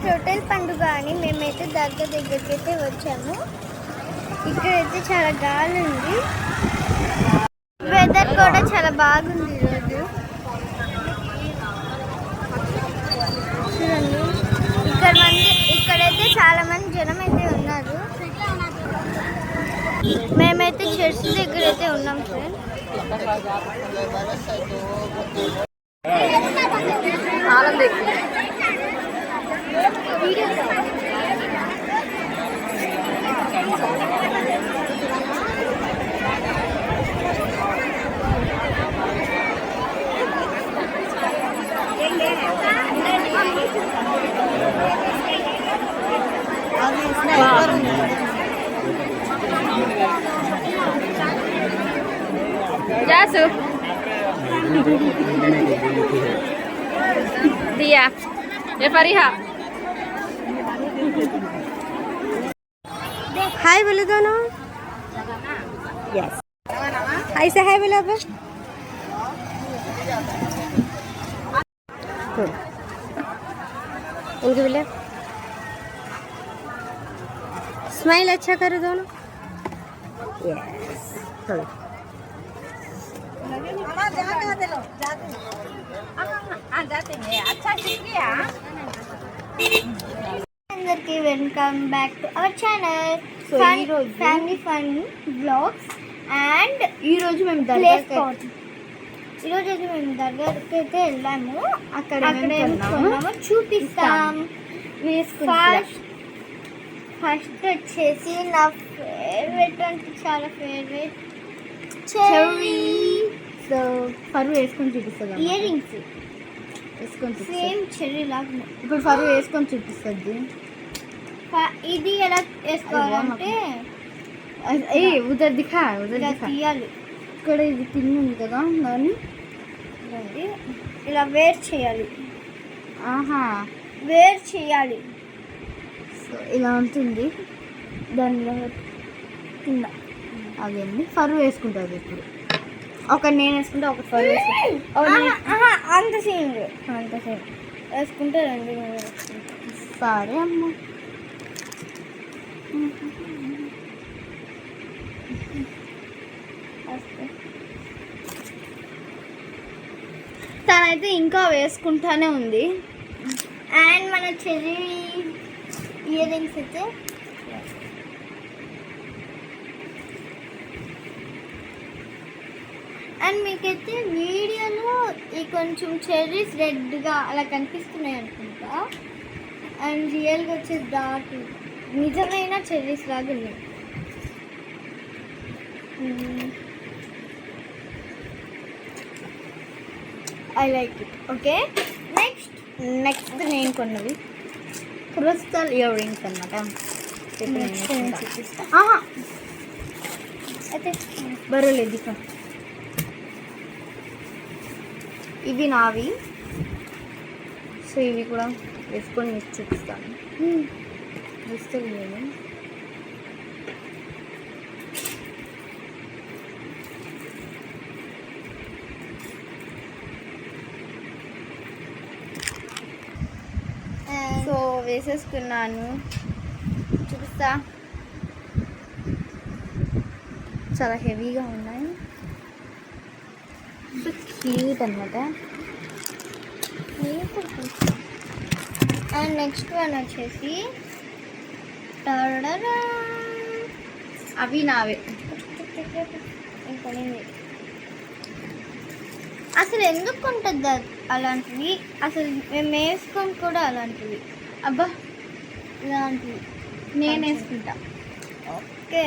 రొట్టెల పండుగ అని మేమైతే దర్గా దగ్గరికి అయితే వచ్చాము. ఇక్కడైతే చాలా గాలి ఉంది, వెదర్ కూడా చాలా బాగుంది ఈరోజు. చూడండి ఇక్కడైతే చాలా మంది జనం అయితే ఉన్నారు. మేమైతే చర్చ్ దగ్గర అయితే ఉన్నాం friend. Jasu. Dia. Ya Fariha. Hi बोलो दोनों. Yes. Hi से hi बोलो अब. उनके बोले. स्माइल अच्छा करो दोनों. Yes. चलो. అందరికి welcome back to our channel family fun blogs. And ఈరోజు మేము ఈరోజు మేము దర్గాకి అయితే వెళ్ళాము. అక్కడ కొన్నామో చూపిస్తాం. ఫస్ట్ వచ్చేసి నా ఫేవరెట్ అంటే చాలా ఫేవరెట్ చెర్రీ. సో ఫరు వేసుకొని చూపిస్తుంది. ఇయర్ రింగ్స్ వేసుకొని సేమ్ చెర్రీ లాగా. ఇప్పుడు ఫరు వేసుకొని చూపిస్తుంది. ఇది ఎలా వేసుకోవాలంటే ఉదర్ దిఖా తీయాలి. ఇక్కడ ఇది పిన్ ఉంది కదా, దాన్ని ఇలా వేర్ చేయాలి. వేర్ చేయాలి. సో ఇలా ఉంటుంది. దానిలో కింద అదేండి ఫరు వేసుకుంటుంది. ఇప్పుడు ఒకటి నేను వేసుకుంటే ఒకటి ఫరు వేసుకుంటా. అంత సేమ్ వేసుకుంటే రెండు సరే అమ్మ. తనైతే ఇంకా వేసుకుంటానే ఉంది. అండ్ మన చెర్రీ ఇయర్ రింగ్స్ అయితే అండ్ మీకైతే వీడియోలో ఈ కొంచెం చెర్రీస్ రెడ్గా అలా కనిపిస్తున్నాయి అనుకుంటా. అండ్ రియల్గా వచ్చేసి డార్క్ నిజమైన చెర్రీస్ లాగా ఉన్నాయి. I like it. Okay, next నేను కొన్నవి క్రిస్టల్ ఇయర్ రింగ్స్ అనమాట. అయితే బరువులేదు. ఇవి నావి. సో ఇవి కూడా వేసుకొని మీకు చూపిస్తాను. Crystal ear rings. సో వేసేసుకున్నాను, చూపిస్తా. చాలా హెవీగా ఉన్నాయి. సో క్యూట్ అనమాట. అండ్ నెక్స్ట్ వన్ వచ్చేసి అవి నావే. అసలు ఎందుకు ఉంటుంది అలాంటివి? అసలు మేము వేసుకొని కూడా అలాంటివి. అబ్బా ఇలాంటివి నేను వేసుకుంటా. ఓకే.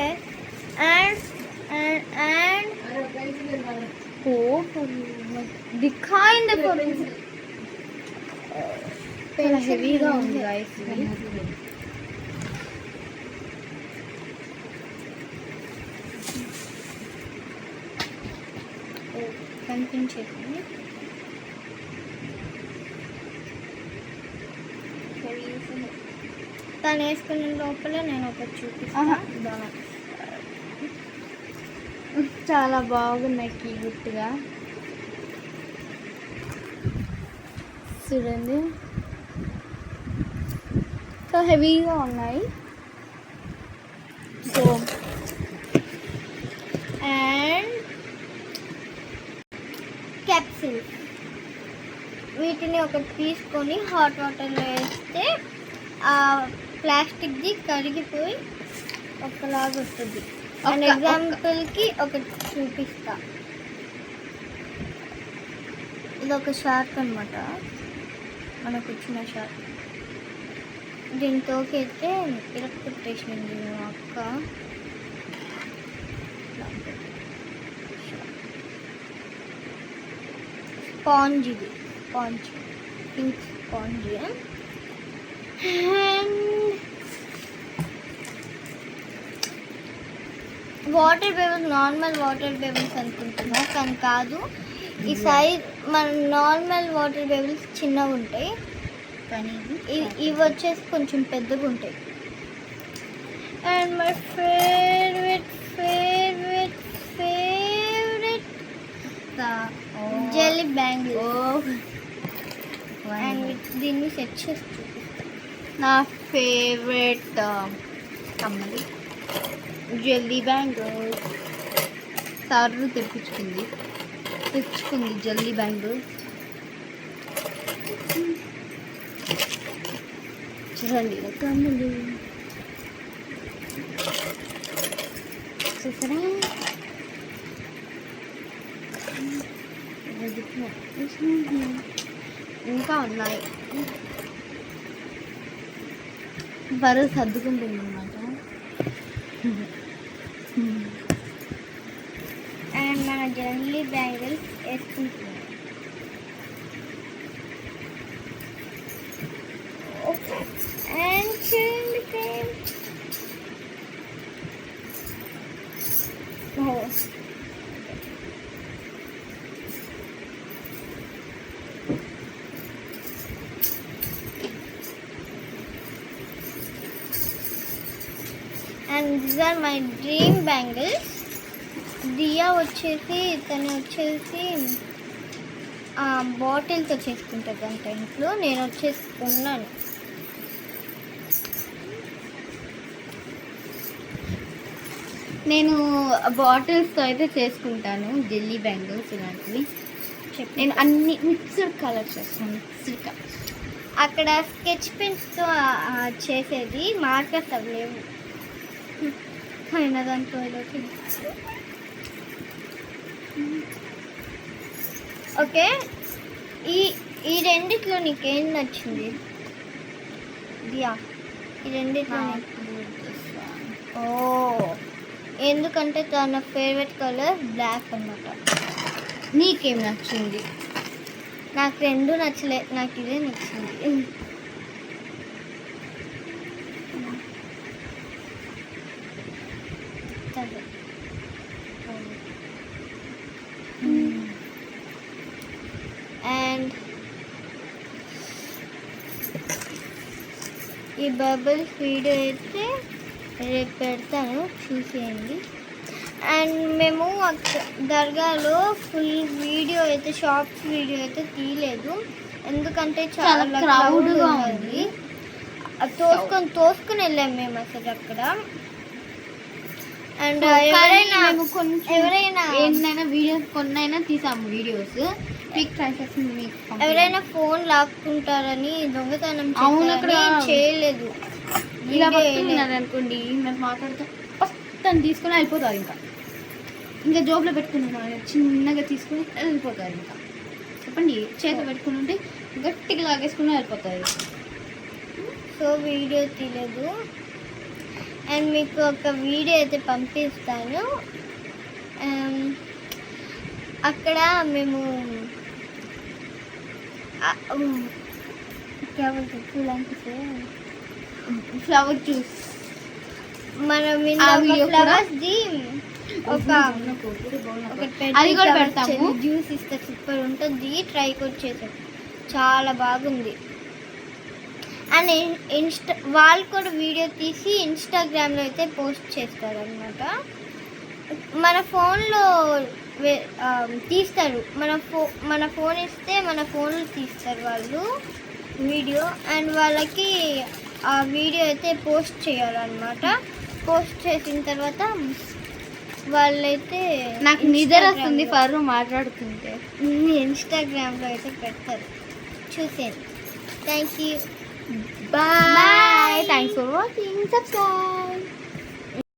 అండ్ దిఖాయింది చాలా హెవీగా ఉంది గైస్. కనిపించేది తను వేసుకునే లోపల నేను ఒకటి చూపిస్తాను. చాలా బాగున్నాయి క్యూట్గా. చూడండి సో హెవీగా ఉన్నాయి. సో అండ్ క్యాప్సిల్స్, వీటిని ఒకటి తీసుకొని హాట్ వాటర్లో వేస్తే ఆ ప్లాస్టిక్ది కరిగిపోయి ఒకలాగా వస్తుంది. అండ్ ఎగ్జాంపుల్కి ఒకటి చూపిస్తా. ఇది ఒక షార్క్ అనమాట, మనకు వచ్చిన షార్క్. దీంతోకైతే ఇరక్కొట్టేసింది మా అక్క. స్పాంజ్, ఇది sponge, pink sponge. And water bubbles, normal water bubbles అనుకుంటున్నా కానీ కాదు. ఈ సైజ్ మన నార్మల్ వాటర్ బేబుల్స్ చిన్నగా ఉంటాయి, కానీ ఇవి వచ్చేసి కొంచెం పెద్దగా ఉంటాయి. And my favourite favourite favourite jelly bangle. And దీన్ని సెట్ చేసి చూపిస్తాను. నా ఫేవరెట్ కమ్మలి జెల్లీ బ్యాంగిల్స్. సారు తెచ్చుకుంది జెల్లీ బ్యాంగిల్స్. చూడండి కమ్మలు చూసారా, ఇంకా ఉన్నాయి. బరువు సర్దుకుంటుంది అన్నమాట. అండ్ మన జెల్లీ బ్యాంగిల్స్ వేసుకుంటున్నాం. అండ్ చూడండి friends, and these are my dream bangles. Diya వచ్చేసి తను వచ్చేసి బాటిల్తో చేసుకుంటుంది అంట ఇంట్లో. నేను వచ్చేసి ఉన్నాను. నేను బాటిల్స్తో అయితే చేసుకుంటాను జెల్లీ బ్యాంగిల్స్ ఇలాంటివి. నేను అన్ని మిక్స్డ్ కలర్స్ చేస్తాను, మిక్స్డ్ కలర్స్. అక్కడ స్కెచ్ పెన్స్తో చేసేది, మార్కర్స్ అవి లేవు. అయినా దాంట్లో ఓకే. ఈ రెండిట్లో నీకేం నచ్చింది దియా? ఈ రెండిట్లో ఓ, ఎందుకంటే తన ఫేవరెట్ కలర్ బ్లాక్ అన్నమాట. నీకేం నచ్చింది? నాకు రెండు నచ్చలే, నాకు ఇదే నచ్చింది. అండ్ ఈ బబుల్స్ వీడియో అయితే రేపు పెడతాను, చూసేయండి. అండ్ మేము దర్గాలో ఫుల్ వీడియో అయితే, షాప్స్ వీడియో అయితే తీయలేదు, ఎందుకంటే చాలా క్రౌడ్గా ఉంది. తోసుకొని వెళ్ళాము మేము అసలు అక్కడ. అండ్ ఎవరైనా వీడియోస్ కొన్నైనా తీసాము వీడియోస్. ఎవరైనా ఫోన్ లాక్కుంటారని దొంగతనం చేయలేదు. ఇలా అనుకోండి, మేము మాట్లాడుతూ ఫస్ట్ తీసుకొని వెళ్ళిపోతారు. ఇంకా జోబులో పెట్టుకున్నాను, చిన్నగా తీసుకుని వెళ్ళిపోతారు. ఇంకా చెప్పండి, చేత పెట్టుకుని ఉంటే గట్టిగా లాగేసుకుని వెళ్ళిపోతారు. సో వీడియో తీయలేదు. అండ్ మీకు ఒక వీడియో అయితే పంపిస్తాను. అక్కడ మేము ఫ్లవర్ జ్యూస్, మనం ఫ్లవర్స్ది అది కూడా పెడతాము. జ్యూస్ ఇస్తే సూపర్ ఉంటుంది, ట్రై కూడా చేసాం, చాలా బాగుంది. అని వాళ్ళు కూడా వీడియో తీసి ఇన్స్టాగ్రామ్లో అయితే పోస్ట్ చేస్తారనమాట. మన ఫోన్లో తీస్తారు, మన ఫోన్ ఇస్తే మన ఫోన్లో తీస్తారు వాళ్ళు వీడియో. అండ్ వాళ్ళకి ఆ వీడియో అయితే పోస్ట్ చేయాలన్నమాట. పోస్ట్ చేసిన తర్వాత వాళ్ళైతే నాకు నిద్ర వస్తుంది ఫర్రు మాట్లాడుతుంటే. ఇన్స్టాగ్రామ్లో అయితే పెడతారు, చూసేయండి. Thank you, bye. Thanks for watching. Subscribe.